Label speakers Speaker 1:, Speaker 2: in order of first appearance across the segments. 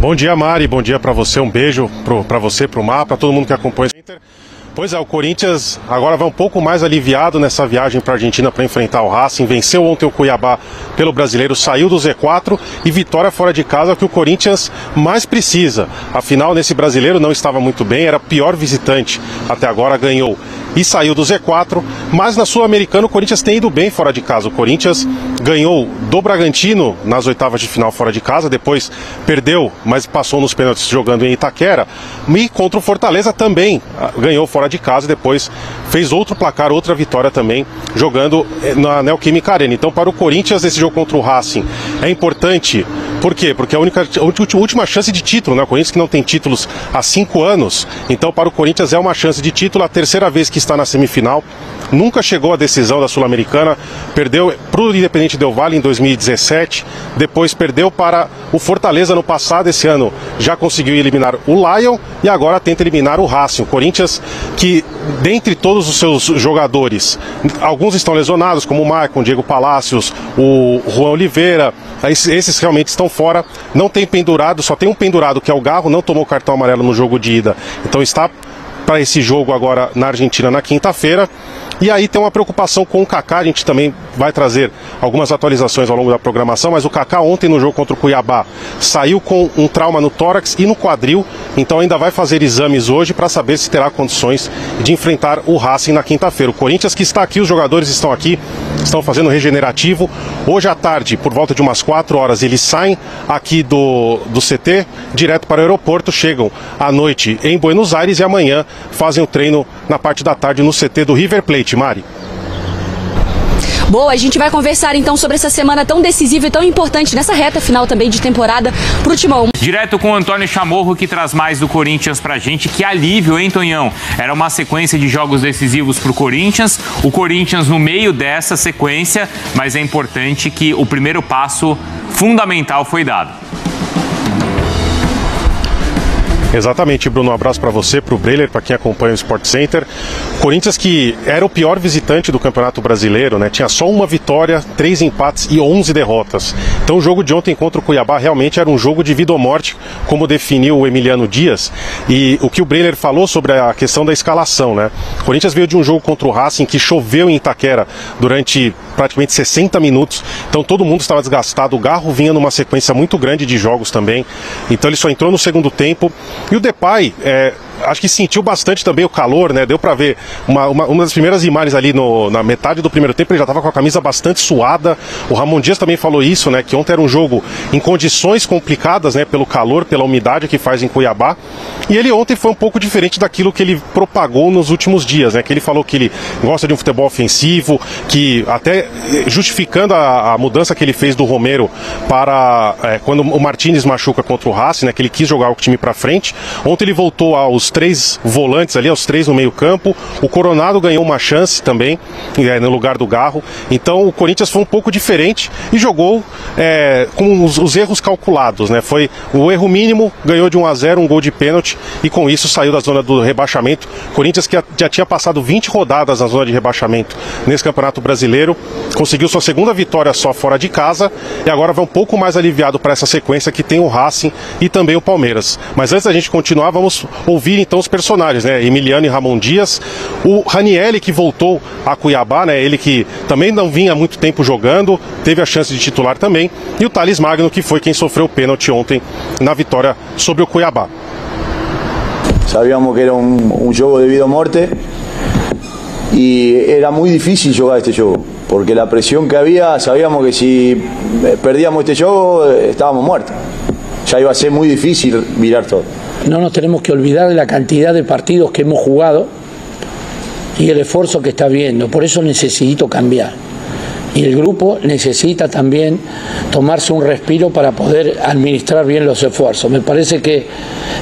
Speaker 1: Bom dia, Mari, bom dia para você, um beijo para você, para o Mar, para todo mundo que acompanha o Inter. Pois é, o Corinthians agora vai um pouco mais aliviado nessa viagem para a Argentina para enfrentar o Racing. Venceu ontem o Cuiabá pelo Brasileiro, saiu do Z4 e vitória fora de casa é o que o Corinthians mais precisa. Afinal, nesse Brasileiro não estava muito bem, era pior visitante até agora, ganhou e saiu do Z4, mas na Sul-Americana o Corinthians tem ido bem fora de casa. O Corinthians ganhou do Bragantino nas oitavas de final fora de casa, depois perdeu, mas passou nos pênaltis jogando em Itaquera, e contra o Fortaleza também ganhou fora de casa, depois fez outro placar, outra vitória também, jogando na Neoquímica Arena. Então para o Corinthians esse jogo contra o Racing é importante. Por quê? Porque é a última chance de título, né? O Corinthians que não tem títulos há 5 anos, então para o Corinthians é uma chance de título, a terceira vez que está na semifinal, nunca chegou à decisão da Sul-Americana, perdeu para o Independente Del Valle em 2017, depois perdeu para o Fortaleza no passado, esse ano já conseguiu eliminar o Lion e agora tenta eliminar o Racing. O Corinthians que, dentre todos os seus jogadores, alguns estão lesionados, como o Maicon, o Diego Palacios, o Juan Oliveira, esses realmente estão fora, não tem pendurado, só tem um pendurado que é o Garro, não tomou cartão amarelo no jogo de ida, então está para esse jogo agora na Argentina na quinta-feira. E aí tem uma preocupação com o Kaká, a gente também vai trazer algumas atualizações ao longo da programação, mas o Kaká ontem no jogo contra o Cuiabá saiu com um trauma no tórax e no quadril, então ainda vai fazer exames hoje para saber se terá condições de enfrentar o Racing na quinta-feira. O Corinthians que está aqui, os jogadores estão aqui, estão fazendo regenerativo. Hoje à tarde, por volta de umas 4 horas, eles saem aqui do CT, direto para o aeroporto, chegam à noite em Buenos Aires e amanhã fazem o treino na parte da tarde no CT do River Plate. Mari.
Speaker 2: Boa, a gente vai conversar então sobre essa semana tão decisiva e tão importante nessa reta final também de temporada pro Timão.
Speaker 3: Direto com o Antônio Chamorro, que traz mais do Corinthians pra gente. Que alívio, hein, Tonhão? Era uma sequência de jogos decisivos pro Corinthians, o Corinthians no meio dessa sequência, mas é importante que o primeiro passo fundamental foi dado.
Speaker 1: Exatamente, Bruno, um abraço para você, para o Breiler, para quem acompanha o Sport Center. Corinthians que era o pior visitante do Campeonato Brasileiro, né? Tinha só uma vitória, 3 empates e 11 derrotas. Então o jogo de ontem contra o Cuiabá realmente era um jogo de vida ou morte, como definiu o Emiliano Dias. E o que o Breiler falou sobre a questão da escalação, né? O Corinthians veio de um jogo contra o Racing que choveu em Itaquera durante praticamente 60 minutos, então todo mundo estava desgastado. O Garro vinha numa sequência muito grande de jogos também, então ele só entrou no segundo tempo. E o Depay, acho que sentiu bastante também o calor, né? Deu pra ver uma das primeiras imagens ali na metade do primeiro tempo, ele já estava com a camisa bastante suada. O Ramon Dias também falou isso, né? Que ontem era um jogo em condições complicadas, né? Pelo calor, pela umidade que faz em Cuiabá. E ele ontem foi um pouco diferente daquilo que ele propagou nos últimos dias, né? Que ele falou que ele gosta de um futebol ofensivo, que até justificando a mudança que ele fez do Romero para quando o Martínez machuca contra o Racing, né? Que ele quis jogar o time pra frente. Ontem ele voltou aos 3 volantes ali, aos 3 no meio campo. O Coronado ganhou uma chance também no lugar do Garro. Então o Corinthians foi um pouco diferente e jogou com os erros calculados, né? Foi o erro mínimo, ganhou de 1-0, um gol de pênalti e com isso saiu da zona do rebaixamento. Corinthians que já tinha passado 20 rodadas na zona de rebaixamento nesse Campeonato Brasileiro, conseguiu sua segunda vitória só fora de casa e agora vai um pouco mais aliviado para essa sequência que tem o Racing e também o Palmeiras. Mas antes da gente continuar, vamos ouvir então os personagens, né? Emiliano e Ramon Dias, o Ranieri que voltou a Cuiabá, né? Ele que também não vinha há muito tempo jogando, teve a chance de titular também, e o Thales Magno, que foi quem sofreu o pênalti ontem na vitória sobre o Cuiabá.
Speaker 4: Sabíamos que era un jogo de vida o morte y era muy difícil jugar este juego, porque la presión que había, sabíamos que si perdíamos este juego estábamos muertos. Ya iba a ser muy difícil virar todo.
Speaker 5: No nos tenemos que olvidar de la cantidad de partidos que hemos jugado y el esfuerzo que está habiendo. Por eso necesito cambiar. Y el grupo necesita también tomarse un respiro para poder administrar bien los esfuerzos. Me parece que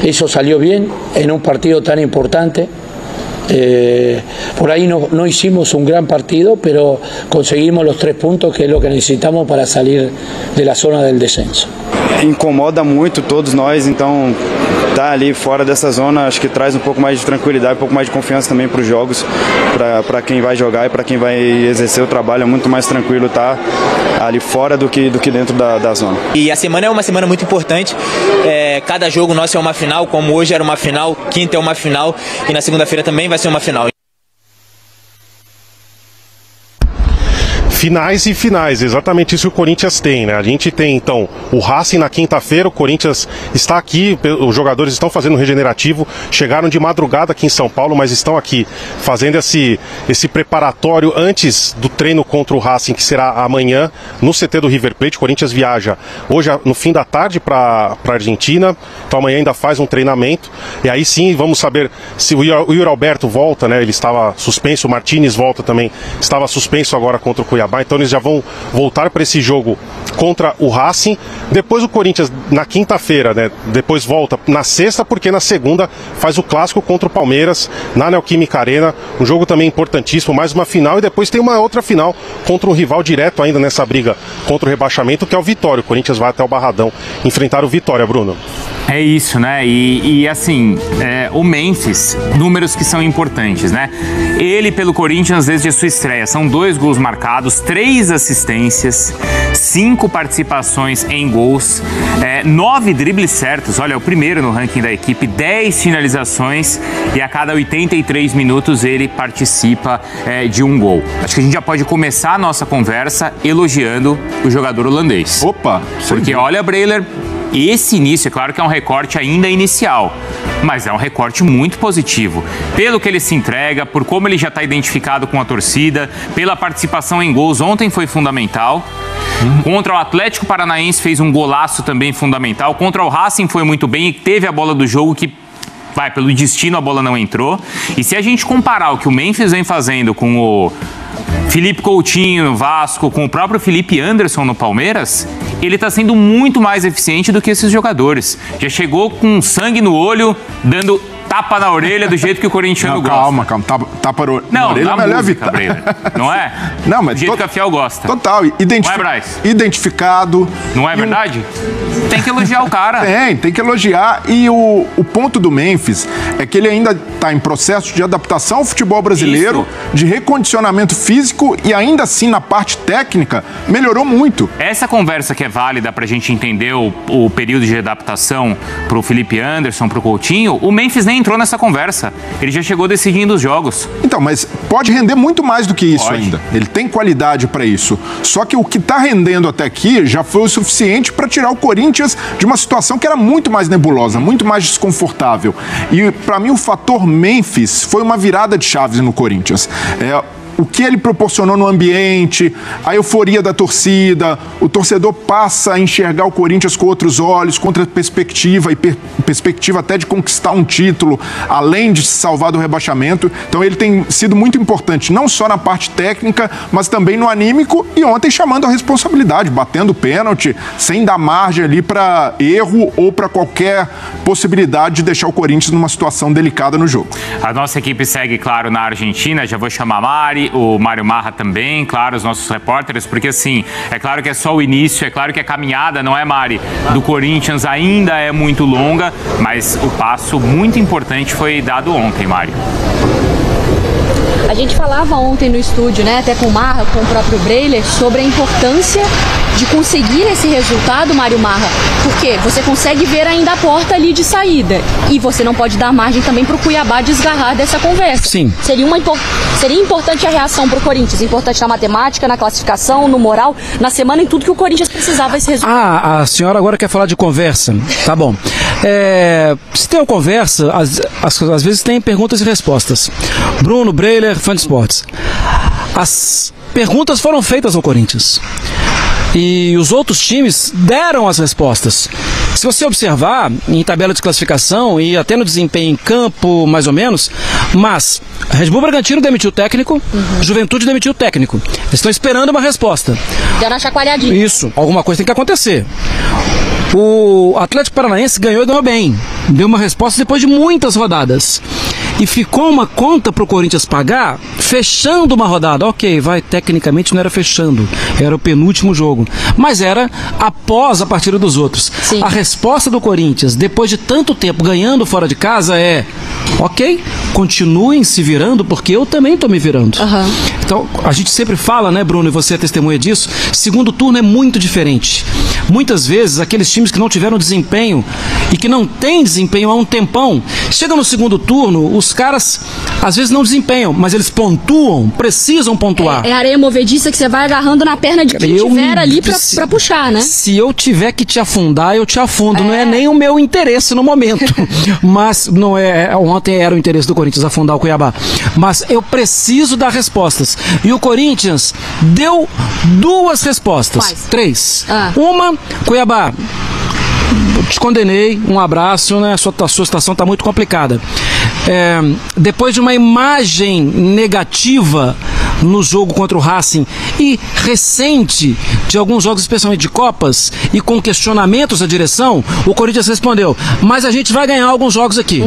Speaker 5: eso salió bien en un partido tan importante. Por ahí no hicimos un gran partido, pero conseguimos los 3 puntos, que es lo que necesitamos para salir de la zona del descenso.
Speaker 6: Incomoda muito todos nós, então estar ali fora dessa zona, acho que traz um pouco mais de tranquilidade, um pouco mais de confiança também para os jogos, para quem vai jogar e para quem vai exercer o trabalho. É muito mais tranquilo estar ali fora do que dentro da zona.
Speaker 7: E a semana é uma semana muito importante, cada jogo nosso é uma final, como hoje era uma final, quinta é uma final e na segunda-feira também vai ser uma final.
Speaker 1: Finais e finais, exatamente isso que o Corinthians tem, né? A gente tem, então, o Racing na quinta-feira, o Corinthians está aqui, os jogadores estão fazendo um regenerativo, chegaram de madrugada aqui em São Paulo, mas estão aqui fazendo esse preparatório antes do treino contra o Racing, que será amanhã, no CT do River Plate. O Corinthians viaja hoje, no fim da tarde, para a Argentina, então amanhã ainda faz um treinamento, e aí sim vamos saber se o Yuri Alberto volta, né? Ele estava suspenso, o Martínez volta também, estava suspenso agora contra o Cuiabá. Então eles já vão voltar para esse jogo contra o Racing. Depois o Corinthians na quinta-feira, né? Depois volta na sexta, porque na segunda faz o clássico contra o Palmeiras na Neoquímica Arena. Um jogo também importantíssimo, mais uma final, e depois tem uma outra final contra um rival direto ainda nessa briga contra o rebaixamento, que é o Vitória. O Corinthians vai até o Barradão enfrentar o Vitória, Bruno.
Speaker 3: É isso, né? E assim, o Memphis, números que são importantes, né? Ele, pelo Corinthians, desde a sua estreia, são 2 gols marcados, 3 assistências, 5 participações em gols, 9 dribles certos, olha, é o primeiro no ranking da equipe, 10 finalizações, e a cada 83 minutos ele participa de um gol. Acho que a gente já pode começar a nossa conversa elogiando o jogador holandês.
Speaker 8: Opa!
Speaker 3: Porque olha, Breiler, esse início, é claro que é um recorte ainda inicial, mas é um recorte muito positivo. Pelo que ele se entrega, por como ele já está identificado com a torcida, pela participação em gols, ontem foi fundamental. Contra o Atlético Paranaense fez um golaço também fundamental. Contra o Racing foi muito bem e teve a bola do jogo que... pelo destino a bola não entrou. E se a gente comparar o que o Memphis vem fazendo com o Felipe Coutinho no Vasco, com o próprio Felipe Anderson no Palmeiras, ele está sendo muito mais eficiente do que esses jogadores. Já chegou com sangue no olho, dando tapa na orelha do jeito que o corintiano gosta.
Speaker 8: Calma. Tapa na orelha é melhor evitar.
Speaker 3: Não é?
Speaker 8: Não, mas
Speaker 3: do jeito que a Fiel gosta.
Speaker 8: Total.
Speaker 3: Não é, Braz?
Speaker 8: Identificado.
Speaker 3: Não é verdade? Tem que elogiar o cara.
Speaker 8: Tem que elogiar. E o ponto do Memphis é que ele ainda está em processo de adaptação ao futebol brasileiro, de recondicionamento físico, e ainda assim, na parte técnica, melhorou muito.
Speaker 3: Essa conversa que é válida para a gente entender o período de adaptação para o Felipe Anderson, para o Coutinho, o Memphis nem entrou nessa conversa. Ele já chegou decidindo os jogos.
Speaker 8: Então, mas pode render muito mais do que isso ainda. Ele tem qualidade para isso. Só que o que está rendendo até aqui já foi o suficiente para tirar o Corinthians de uma situação que era muito mais nebulosa, muito mais desconfortável. E para mim o fator Memphis foi uma virada de chaves no Corinthians. O que ele proporcionou no ambiente, a euforia da torcida, o torcedor passa a enxergar o Corinthians com outros olhos, com outra perspectiva, e perspectiva até de conquistar um título, além de se salvar do rebaixamento. Então ele tem sido muito importante, não só na parte técnica, mas também no anímico, e ontem chamando a responsabilidade, batendo pênalti, sem dar margem ali para erro ou para qualquer possibilidade de deixar o Corinthians numa situação delicada no jogo.
Speaker 3: A nossa equipe segue, claro, na Argentina, já vou chamar a Mari, o Mário Marra também, claro, os nossos repórteres, porque assim, é claro que é só o início, é claro que a caminhada, não é, Mari, do Corinthians ainda é muito longa, mas o passo muito importante foi dado ontem, Mário.
Speaker 2: A gente falava ontem no estúdio, né, até com o Marra, com o próprio Breiler, sobre a importância de conseguir esse resultado, Mário Marra, porque você consegue ver ainda a porta ali de saída e você não pode dar margem também para o Cuiabá desgarrar dessa conversa.
Speaker 5: Sim.
Speaker 2: Seria importante a reação para o Corinthians, importante na matemática, na classificação, no moral, na semana, em tudo que o Corinthians precisava esse resultado.
Speaker 9: A senhora agora quer falar de conversa, tá bom. Se tem uma conversa, às vezes tem perguntas e respostas. Bruno, Breiler, Fã de Esportes. As perguntas foram feitas ao Corinthians e os outros times deram as respostas. Se você observar em tabela de classificação e até no desempenho em campo, mais ou menos, mas Red Bull Bragantino demitiu o técnico, Juventude demitiu o técnico. Eles estão esperando uma resposta.
Speaker 2: Deu uma chacoalhadinha.
Speaker 9: Isso, alguma coisa tem que acontecer. O Atlético Paranaense ganhou e ganhou bem. Deu uma resposta depois de muitas rodadas. e ficou uma conta para o Corinthians pagar, fechando uma rodada. Ok, tecnicamente não era fechando, era o penúltimo jogo, mas era após a partida dos outros.
Speaker 2: Sim.
Speaker 9: A resposta do Corinthians, depois de tanto tempo ganhando fora de casa, é: ok, continuem se virando, porque eu também estou me virando. Então, a gente sempre fala, né, Bruno, e você é testemunha disso, segundo turno é muito diferente. Muitas vezes, aqueles times que não tiveram desempenho e que não têm desempenho há um tempão, chegam no segundo turno, os caras às vezes não desempenham, mas eles pontuam, precisam pontuar.
Speaker 2: É areia movediça que você vai agarrando na perna de quem tiver ali pra puxar, né?
Speaker 9: Se eu tiver que te afundar, eu te afundo. Não é nem o meu interesse no momento. Mas não é. Ontem era o interesse do Corinthians afundar o Cuiabá. Mas eu preciso dar respostas. E o Corinthians deu 2 respostas.
Speaker 2: Quais?
Speaker 9: 3. Uma, Cuiabá, te condenei, um abraço, né? A sua situação está muito complicada. Depois de uma imagem negativa no jogo contra o Racing e recente de alguns jogos, especialmente de Copas, e com questionamentos à direção, o Corinthians respondeu: mas a gente vai ganhar alguns jogos aqui.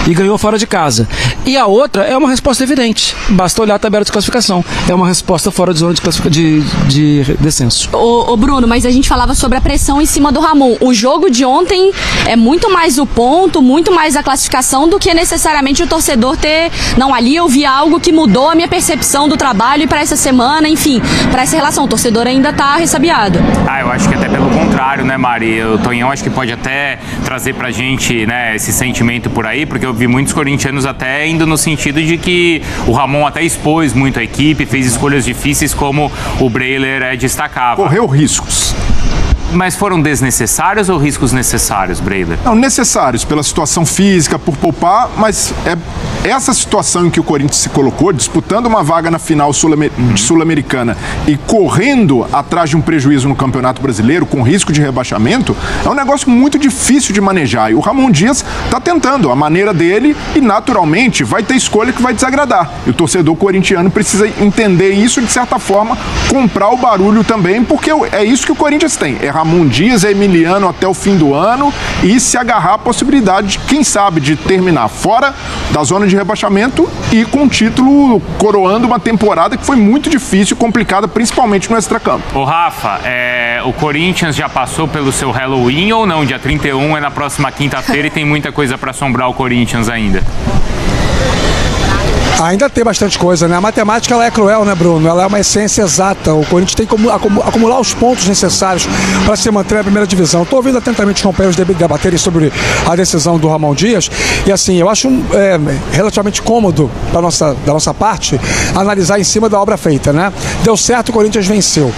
Speaker 9: E ganhou fora de casa. E a outra é uma resposta evidente, basta olhar a tabela de classificação, é uma resposta fora de zona de descenso.
Speaker 2: Ô Bruno, mas a gente falava sobre a pressão em cima do Ramon. O jogo de ontem é muito mais o ponto, muito mais a classificação do que necessariamente o torcedor ter... Não, ali eu vi algo que mudou a minha percepção do trabalho e para essa semana, enfim, para essa relação. O torcedor ainda tá ressabiado.
Speaker 3: Eu acho que até pelo contrário, né, Mari? O Tonhão acho que pode até trazer pra gente, né, esse sentimento por aí, porque eu vi muitos corintianos até indo no sentido de que o Ramon até expôs muito a equipe, fez escolhas difíceis como o Breiler destacava.
Speaker 8: Correu riscos.
Speaker 3: Mas foram desnecessários ou riscos necessários, Breiler?
Speaker 8: Não, necessários pela situação física, por poupar, mas essa situação em que o Corinthians se colocou, disputando uma vaga na final sul-americana e correndo atrás de um prejuízo no Campeonato Brasileiro, com risco de rebaixamento, é um negócio muito difícil de manejar. E o Ramon Dias está tentando a maneira dele e, naturalmente, vai ter escolha que vai desagradar. E o torcedor corintiano precisa entender isso e, de certa forma, comprar o barulho também, porque é isso que o Corinthians tem. É Ramon Dias, é Emiliano até o fim do ano e se agarrar à possibilidade de, quem sabe, de terminar fora da zona de rebaixamento e com o título coroando uma temporada que foi muito difícil e complicada, principalmente no extracampo.
Speaker 3: Ô Rafa, o Corinthians já passou pelo seu Halloween ou não? Dia 31 é na próxima quinta-feira e tem muita coisa para assombrar o Corinthians ainda.
Speaker 10: Ainda tem bastante coisa, né? A matemática ela é cruel, né, Bruno? Ela é uma essência exata. O Corinthians tem que acumular os pontos necessários para se manter na primeira divisão. Estou ouvindo atentamente os companheiros debaterem sobre a decisão do Ramon Dias e, assim, eu acho relativamente cômodo da nossa parte analisar em cima da obra feita, né? Deu certo, o Corinthians venceu.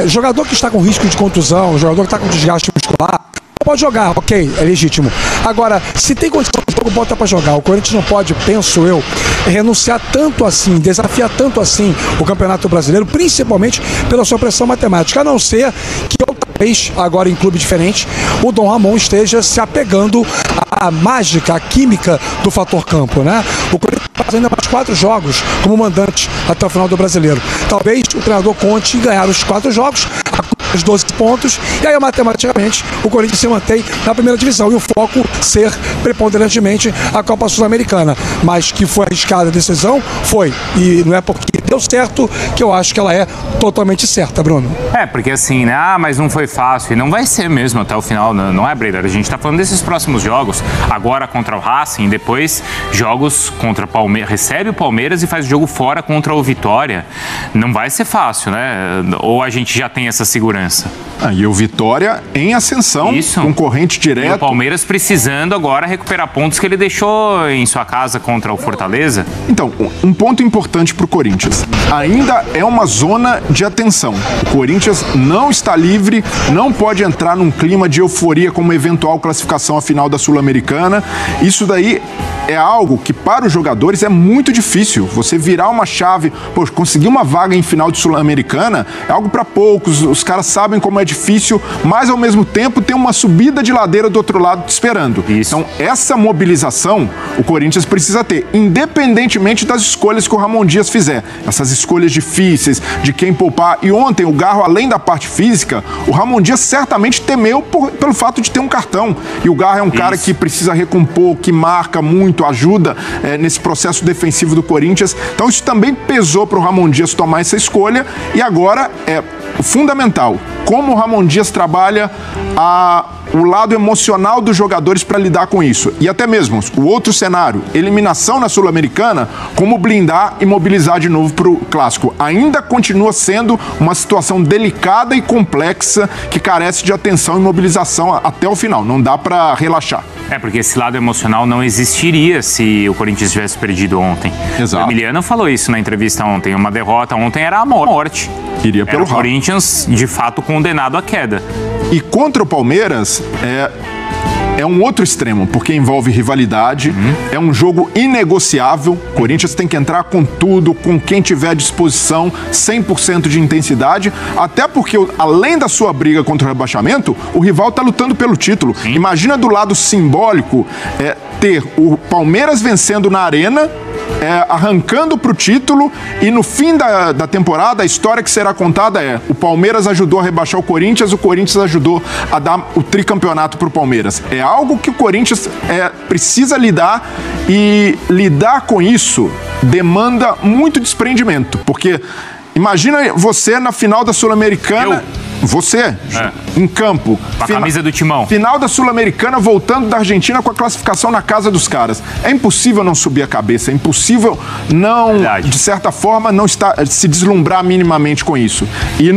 Speaker 10: Jogador que está com risco de contusão, jogador que está com desgaste muscular, pode jogar, ok, é legítimo. Agora, se tem condição de jogo, bota pra jogar. O Corinthians não pode, penso eu, renunciar tanto assim, desafiar tanto assim o Campeonato Brasileiro, principalmente pela sua pressão matemática, a não ser que outra vez, agora em clube diferente, o Dom Ramon esteja se apegando à mágica, à química do fator campo, né? O Corinthians faz ainda mais 4 jogos como mandante até o final do Brasileiro. Talvez o treinador conte em ganhar os 4 jogos, os 12 pontos, e aí matematicamente o Corinthians se mantém na primeira divisão e o foco ser preponderantemente a Copa Sul-Americana, mas que foi arriscada a decisão, foi, e não é porque deu certo que eu acho que ela é totalmente certa, Bruno.
Speaker 3: Porque assim, né, mas não foi fácil, e não vai ser mesmo até o final, não é, Breiler? A gente tá falando desses próximos jogos, agora contra o Racing, depois jogos contra o Palmeiras, recebe o Palmeiras e faz o jogo fora contra o Vitória, não vai ser fácil, né? Ou a gente já tem essa segurança?
Speaker 8: E o Vitória em ascensão, concorrente direto.
Speaker 3: E o Palmeiras precisando agora recuperar pontos que ele deixou em sua casa contra o Fortaleza.
Speaker 8: Então, um ponto importante para o Corinthians. Ainda é uma zona de atenção. O Corinthians não está livre, não pode entrar num clima de euforia como eventual classificação à final da Sul-Americana. Isso daí é algo que para os jogadores é muito difícil. Você virar uma chave, conseguir uma vaga em final de Sul-Americana é algo para poucos. Os caras sabem como é difícil, mas ao mesmo tempo tem uma subida de ladeira do outro lado te esperando.
Speaker 3: Isso.
Speaker 8: Então, essa mobilização o Corinthians precisa ter, independentemente das escolhas que o Ramon Dias fizer. Essas escolhas difíceis, de quem poupar. E ontem, o Garro, além da parte física, o Ramon Dias certamente temeu pelo fato de ter um cartão. E o Garro é um cara que precisa recompor, que marca muito, ajuda nesse processo defensivo do Corinthians. Então, isso também pesou para o Ramon Dias tomar essa escolha. E agora é fundamental como o Ramon Dias trabalha o lado emocional dos jogadores para lidar com isso. E até mesmo o outro cenário, eliminação na Sul-Americana, como blindar e mobilizar de novo para o Clássico. Ainda continua sendo uma situação delicada e complexa que carece de atenção e mobilização até o final. Não dá para relaxar.
Speaker 3: Porque esse lado emocional não existiria se o Corinthians tivesse perdido ontem.
Speaker 8: Exato.
Speaker 3: O Emiliano falou isso na entrevista ontem. Uma derrota ontem era a morte.
Speaker 8: Iria pelo
Speaker 3: rabo. O Corinthians, de fato, condenado à queda.
Speaker 8: E contra o Palmeiras, é um outro extremo, porque envolve rivalidade, é um jogo inegociável. O Corinthians tem que entrar com tudo, com quem tiver à disposição, 100% de intensidade, até porque, além da sua briga contra o rebaixamento, o rival está lutando pelo título. Imagina do lado simbólico ter o Palmeiras vencendo na Arena, arrancando para o título, e no fim da temporada a história que será contada é: o Palmeiras ajudou a rebaixar o Corinthians ajudou a dar o tricampeonato para o Palmeiras. É algo que o Corinthians precisa lidar, e lidar com isso demanda muito desprendimento, porque imagina você na final da Sul-Americana. Você, em campo.
Speaker 3: Com a camisa do Timão.
Speaker 8: Final da Sul-Americana, voltando da Argentina com a classificação na casa dos caras. É impossível não subir a cabeça, é impossível não, de certa forma, não se deslumbrar minimamente com isso. E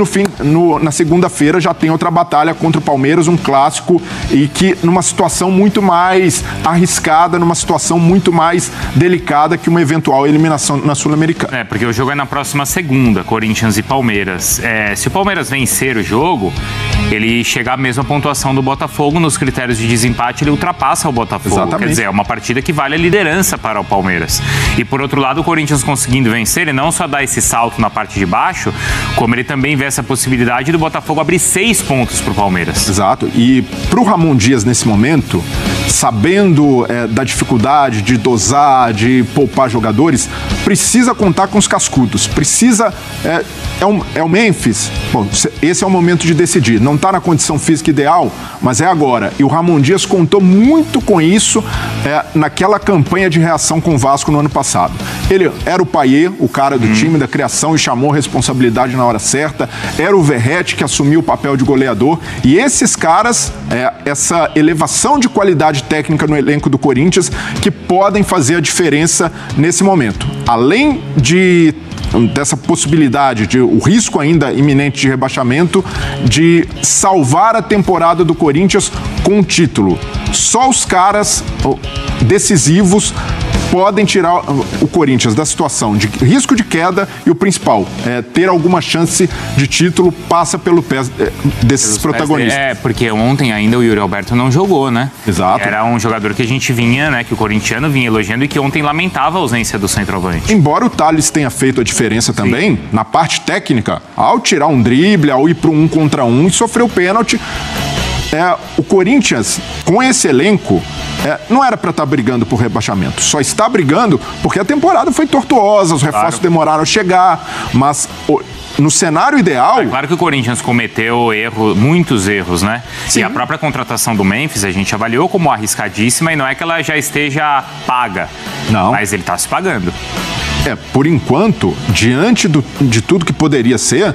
Speaker 8: na segunda-feira já tem outra batalha contra o Palmeiras, um clássico, e que numa situação muito mais arriscada, numa situação muito mais delicada que uma eventual eliminação na Sul-Americana.
Speaker 3: Porque o jogo é na próxima segunda, Corinthians e Palmeiras. Se o Palmeiras vencer o jogo, ele chegar à mesma pontuação do Botafogo, nos critérios de desempate, ele ultrapassa o Botafogo.
Speaker 8: Exatamente.
Speaker 3: Quer dizer, é uma partida que vale a liderança para o Palmeiras. E por outro lado, o Corinthians conseguindo vencer, ele não só dá esse salto na parte de baixo, como ele também vê essa possibilidade do Botafogo abrir 6 pontos para o Palmeiras.
Speaker 8: Exato. E para o Ramon Dias, nesse momento, sabendo da dificuldade de dosar, de poupar jogadores, precisa contar com os cascudos. Precisa... É o Memphis. Bom, esse é o momento de decidir. Não está na condição física ideal, mas é agora. E o Ramon Dias contou muito com isso naquela campanha de reação com o Vasco no ano passado. Ele era o Payet, o cara do time, da criação, e chamou a responsabilidade na hora certa. Era o Verratti, que assumiu o papel de goleador. E esses caras, essa elevação de qualidade técnica no elenco do Corinthians, que podem fazer a diferença nesse momento. Além dessa possibilidade, o risco ainda iminente de rebaixamento, de salvar a temporada do Corinthians com um título. Só os caras decisivos podem tirar o Corinthians da situação de risco de queda, e o principal, ter alguma chance de título, passa pelo pé desses protagonistas.
Speaker 3: Porque ontem ainda o Yuri Alberto não jogou, né?
Speaker 8: Exato.
Speaker 3: Era um jogador que a gente vinha, que o corintiano vinha elogiando, e que ontem lamentava a ausência do centroavante.
Speaker 8: Embora o Thales tenha feito a diferença também, na parte técnica, ao tirar um drible, ao ir para um 1 contra 1 e sofrer o pênalti, o Corinthians, com esse elenco, não era para estar brigando por rebaixamento. Só está brigando porque a temporada foi tortuosa, os reforços demoraram a chegar, mas no cenário ideal...
Speaker 3: É claro que o Corinthians cometeu muitos erros, né? Sim. E a própria contratação do Memphis, a gente avaliou como arriscadíssima, e não é que ela já esteja paga.
Speaker 8: Não.
Speaker 3: Mas ele está se pagando.
Speaker 8: Por enquanto, diante de tudo que poderia ser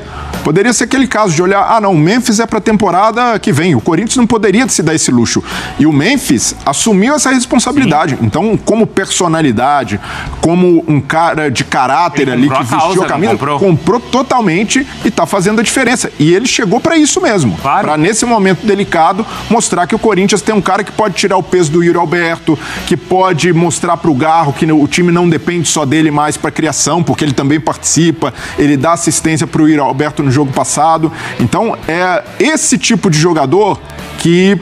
Speaker 8: aquele caso de olhar, o Memphis é para a temporada que vem. O Corinthians não poderia se dar esse luxo. E o Memphis assumiu essa responsabilidade. Sim. Então, como personalidade, como um cara de caráter ali que vestiu a camisa, comprou totalmente e está fazendo a diferença. E ele chegou para isso mesmo. Claro. Para, nesse momento delicado, mostrar que o Corinthians tem um cara que pode tirar o peso do Yuri Alberto, que pode mostrar para o Garro que o time não depende só dele mais para criação, porque ele também participa, ele dá assistência para o Yuri Alberto no jogo passado. Então, é esse tipo de jogador que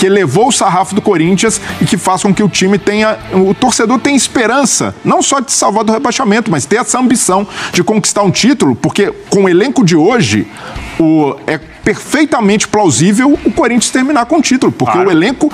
Speaker 8: elevou o sarrafo do Corinthians e que faz com que o torcedor tenha esperança, não só de salvar do rebaixamento, mas ter essa ambição de conquistar um título, porque com o elenco de hoje, é perfeitamente plausível o Corinthians terminar com o título, porque o elenco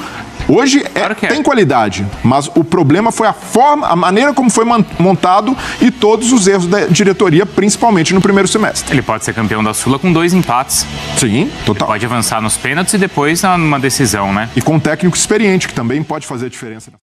Speaker 8: hoje tem qualidade, mas o problema foi a maneira como foi montado e todos os erros da diretoria, principalmente no primeiro semestre.
Speaker 3: Ele pode ser campeão da Sula com 2 empates.
Speaker 8: Sim, total.
Speaker 3: Ele pode avançar nos pênaltis e depois numa decisão, né?
Speaker 8: E com um técnico experiente, que também pode fazer a diferença.